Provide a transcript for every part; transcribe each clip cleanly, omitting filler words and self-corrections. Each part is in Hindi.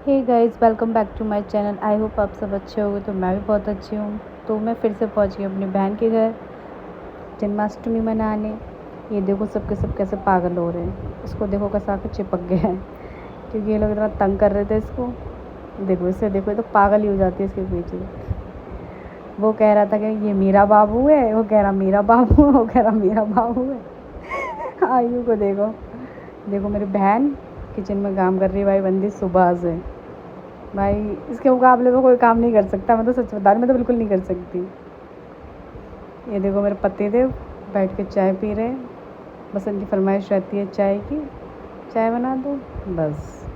Hey guys, welcome back to my channel. I hope आप सब अच्छे होंगे। तो मैं भी बहुत अच्छी हूँ। तो मैं फिर से पहुँच गई अपनी बहन के घर जन्माष्टमी मनाने। ये देखो सब के सब कैसे पागल हो रहे हैं। इसको देखो कैसा आके चिपक गया है क्योंकि ये लोग इतना तंग कर रहे थे इसको। देखो इसे देखो, ये तो पागल ही हो जाती है इसके पीछे। वो कह रहा था कि ये मेरा बाबू है, वो कह रहा मेरा बाबू है, वो कह रहा मेरा बाबू है। आयु को देखो, देखो मेरी बहन किचन में काम कर रही है भाई, बंदी सुबह से। भाई इसके मुकाबले में कोई काम नहीं कर सकता। मैं तो सच बता रही, मैं तो बिल्कुल नहीं कर सकती। ये देखो मेरे पति देव बैठ के चाय पी रहे हैं। बस इनकी फरमाइश रहती है चाय की, चाय बना दो। बस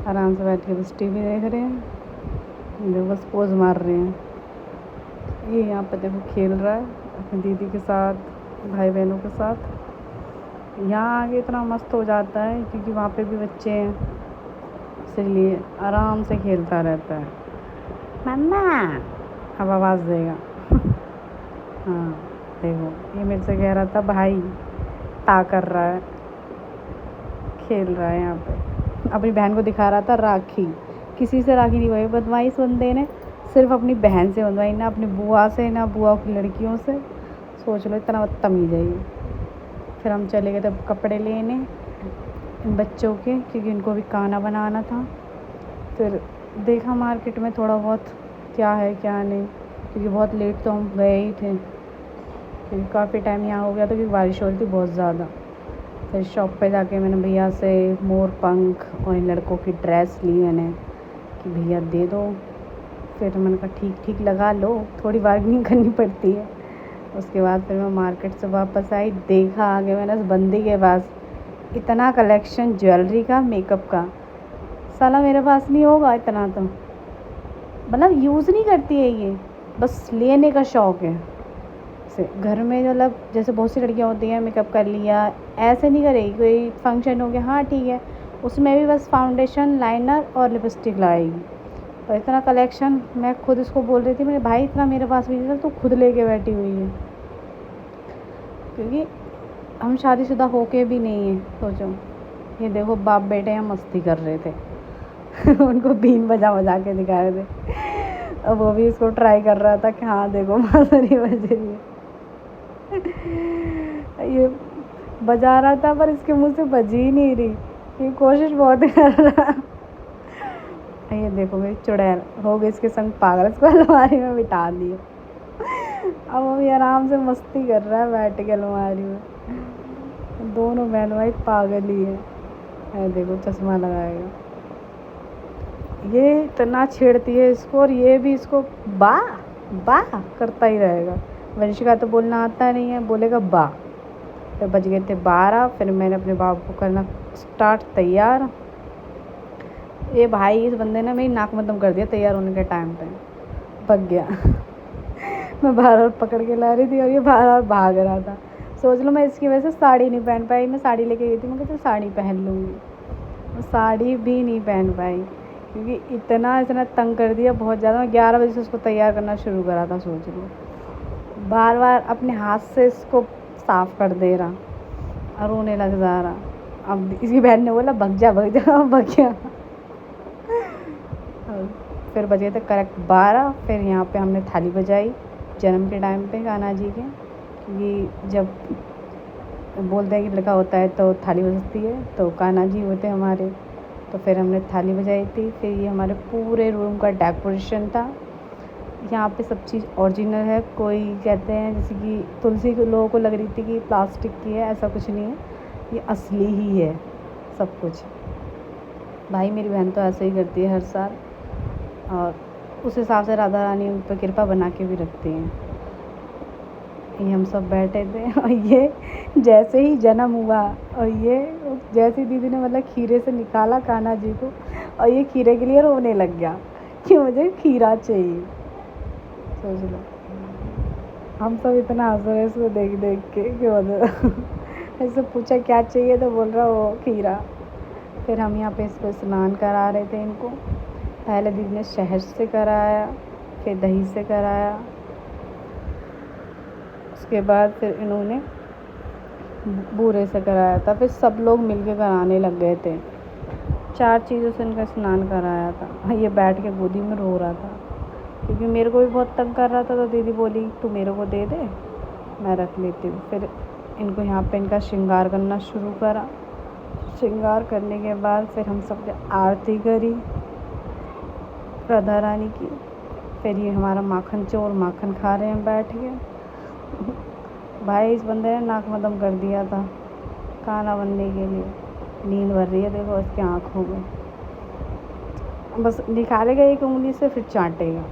आराम से बैठ के बस टीवी देख रहे हैं। जो बस पोज मार रहे हैं। ये यहाँ पर देखो खेल रहा है अपनी दीदी के साथ, भाई बहनों के साथ। यहाँ आगे इतना मस्त हो जाता है क्योंकि वहाँ पे भी बच्चे हैं, इसलिए आराम से खेलता रहता है। मम्मा अब आवाज़ देगा। हाँ देखो, ये मेरे से कह रहा था भाई ता कर रहा है, खेल रहा है यहाँ पे। अपनी बहन को दिखा रहा था राखी। किसी से राखी नहीं बंधवाई इस बंदे ने, सिर्फ अपनी बहन से बंधवाई, ना अपनी बुआ से ना बुआ की लड़कियों से। सोच लो इतना बदतमीज है ये। फिर हम चले गए थे कपड़े लेने इन बच्चों के, क्योंकि इनको भी खाना बनाना था। फिर देखा मार्केट में थोड़ा बहुत क्या है क्या नहीं, क्योंकि बहुत लेट तो हम गए ही थे, क्योंकि काफ़ी टाइम यहाँ हो गया था क्योंकि बारिश हो रही थी बहुत ज़्यादा। फिर शॉप पे जाके मैंने भैया से मोर पंख और इन लड़कों की ड्रेस ली मैंने कि भैया दे दो। फिर मैंने कहा ठीक ठीक लगा लो, थोड़ी बार्गेनिंग करनी पड़ती है। उसके बाद फिर मैं मार्केट से वापस आई, देखा आगे मैंने उस बंदी के पास इतना कलेक्शन ज्वेलरी का, मेकअप का। साला मेरे पास नहीं होगा इतना तो, मतलब यूज़ नहीं करती है ये, बस लेने का शौक़ है से घर में। मतलब जैसे बहुत सी लड़कियां होती हैं, मेकअप कर लिया, ऐसे नहीं करेगी। कोई फंक्शन हो गया, हाँ ठीक है, उसमें भी बस फाउंडेशन, लाइनर और लिपस्टिक लगाएगी। और इतना कलेक्शन मैं खुद इसको बोल रही थी, मेरे भाई इतना मेरे पास भी नहीं था, तो खुद लेके बैठी हुई है। क्योंकि हम शादीशुदा होके भी नहीं है। सोचो, ये देखो बाप बेटे यहाँ मस्ती कर रहे थे। उनको बीन बजा बजा के दिखा रहे थे, और वो भी इसको ट्राई कर रहा था कि हाँ देखो बांसुरी बज रही है। ये बजा रहा था पर इसके मुंह से बज ही नहीं रही, ये कोशिश बहुत कर रहा। ये देखो मेरी चुड़ैल हो गई इसके संग पागल, इसको अलमारी में बिठा दिया। अब वो भी आराम से मस्ती कर रहा है बैठ के अलमारी में। दोनों बहन भाई पागल ही है। देखो चश्मा लगाएगा, ये इतना छेड़ती है इसको, और ये भी इसको बा बा करता ही रहेगा। वंशिका तो बोलना आता नहीं है, बोलेगा बा। फिर बज गए थे 12। फिर मैंने अपने बाप को करना स्टार्ट तैयार। ये भाई इस बंदे ने मेरी नाक में दम कर दिया तैयार होने के टाइम पे, भग गया। मैं बार बार पकड़ के ला रही थी और ये बार बार भाग रहा था। सोच लो मैं इसकी वजह से साड़ी नहीं पहन पाई। मैं साड़ी लेके गई थी, मैं कहती साड़ी पहन लूँगी, साड़ी भी नहीं पहन पाई क्योंकि इतना इतना तंग कर दिया बहुत ज़्यादा। मैं 11 बजे से उसको तैयार करना शुरू करा था। सोच लो, बार बार अपने हाथ से इसको साफ़ कर दे रहा और रोने लग जा रहा। अब इसकी बहन ने बोला भग जा भग जा, भग गया। फिर बजे थे करेक्ट 12। फिर यहाँ पे हमने थाली बजाई जन्म के टाइम पे कान्हा जी के, क्योंकि जब बोलते हैं कि लड़का होता है तो थाली बजती है, तो कान्हा जी होते हमारे। तो फिर हमने थाली बजाई थी। फिर ये हमारे पूरे रूम का डेकोरेशन था। यहाँ पे सब चीज़ ओरिजिनल है। कोई कहते हैं जैसे कि तुलसी के लोगों को लग रही थी कि प्लास्टिक की है, ऐसा कुछ नहीं है, ये असली ही है सब कुछ। भाई मेरी बहन तो ऐसे ही करती है हर साल, और उस हिसाब से राधा रानी उन पर कृपा बना के भी रखती हैं। ये हम सब बैठे थे और ये जैसे ही जन्म हुआ, और ये जैसे दीदी ने मतलब खीरे से निकाला कान्हा जी को, और ये खीरे के लिए रोने लग गया कि मुझे खीरा चाहिए। सोच लो, हम सब इतना हंस रहे इसको देख देख के कि मतलब ऐसे पूछा क्या चाहिए तो बोल रहा वो खीरा। फिर हम यहाँ पे इसको स्नान करा रहे थे इनको। पहले दीदी ने शहद से कराया, फिर दही से कराया, उसके बाद फिर इन्होंने बूरे से कराया था। फिर सब लोग मिलके कराने लग गए थे। 4 चीज़ों से इनका स्नान कराया था। ये बैठ के गोदी में रो रहा था क्योंकि मेरे को भी बहुत तंग कर रहा था, तो दीदी बोली तू मेरे को दे दे, मैं रख लेती हूँ। फिर इनको यहाँ पे इनका श्रृंगार करना शुरू करा। श्रृंगार करने के बाद फिर हम सब ने आरती करी राधा रानी की। फिर ये हमारा माखन चोर माखन खा रहे हैं बैठ के। भाई इस बंदे ने नाक में दम कर दिया था खाना बनने के लिए। नींद भर रही है, देखो इसकी आँखों में। बस निकालेगा एक उंगली से, फिर चाटेगा।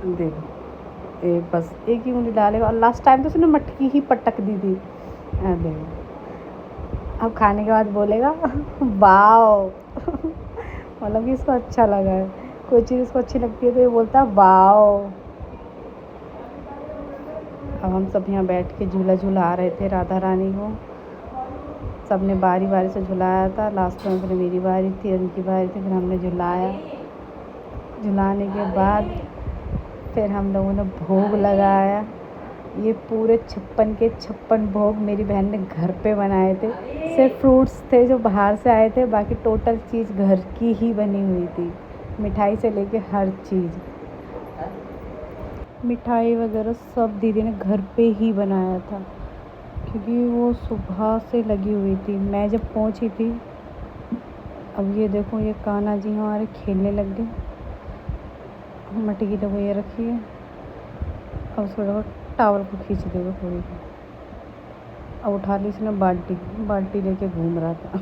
देखो बस एक ही उंगली डालेगा, और लास्ट टाइम तो उसने मटकी ही पटक दी थी। देखो अब खाने के बाद बोलेगा वाओ। मतलब कि इसको अच्छा लगा है, कोई चीज़ इसको अच्छी लगती है तो ये बोलता है वाओ। अब हम सब यहाँ बैठ के झूला झूला रहे थे राधा रानी को। सब ने बारी बारी से झुलाया था। लास्ट में फिर मेरी बारी थी, उनकी बारी थी, फिर हमने झुलाया। झुलाने के बाद फिर हम लोगों ने भोग लगाया। ये पूरे 56 के 56 भोग मेरी बहन ने घर पे बनाए थे। सिर्फ फ्रूट्स थे जो बाहर से आए थे, बाकी टोटल चीज़ घर की ही बनी हुई थी, मिठाई से लेके हर चीज़। मिठाई वगैरह सब दीदी ने घर पे ही बनाया था क्योंकि वो सुबह से लगी हुई थी। मैं जब पहुंची थी, अब ये देखो ये कान्हा जी हमारे खेलने लग गए। मटकी देखो ये रखी है, अब उसको देखो टावल को खींच देगा थोड़ी सी। अब उठा ली इसने बाल्टी लेके घूम रहा था।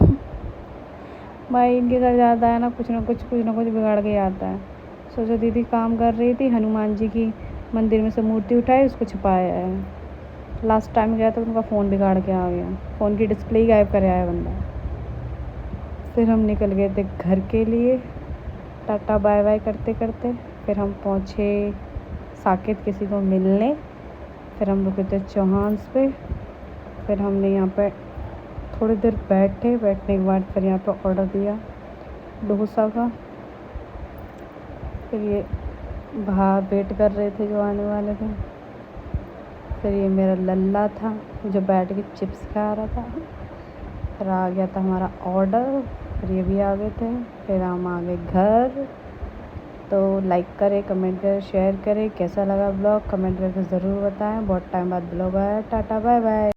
भाई इनके घर जाता है ना कुछ ना कुछ बिगाड़ के आता है। सोचो दीदी काम कर रही थी, हनुमान जी की मंदिर में से मूर्ति उठाई, उसको छुपाया है। लास्ट टाइम गया तो उनका फ़ोन बिगाड़ के आ गया, फ़ोन की डिस्प्ले ही गायब कर आया बंदा। फिर हम निकल गए थे घर के लिए, टाटा बाय बाय करते करते। फिर हम पहुँचे साकेत किसी को मिलने। फिर हम रुके थे चौहान्स पे। फिर हमने यहाँ पे थोड़ी देर बैठने के बाद फिर यहाँ पे ऑर्डर दिया डोसा का। फिर ये बाहर वेट कर रहे थे जो आने वाले थे। फिर ये मेरा लल्ला था जो बैठ के चिप्स खा रहा था। फिर आ गया था हमारा ऑर्डर, फिर ये भी आ गए थे। फिर हम आ गए घर। तो लाइक करें, कमेंट करें, शेयर करें। कैसा लगा ब्लॉग कमेंट करके ज़रूर बताएं। बहुत टाइम बाद ब्लॉग आया। Tata bye bye.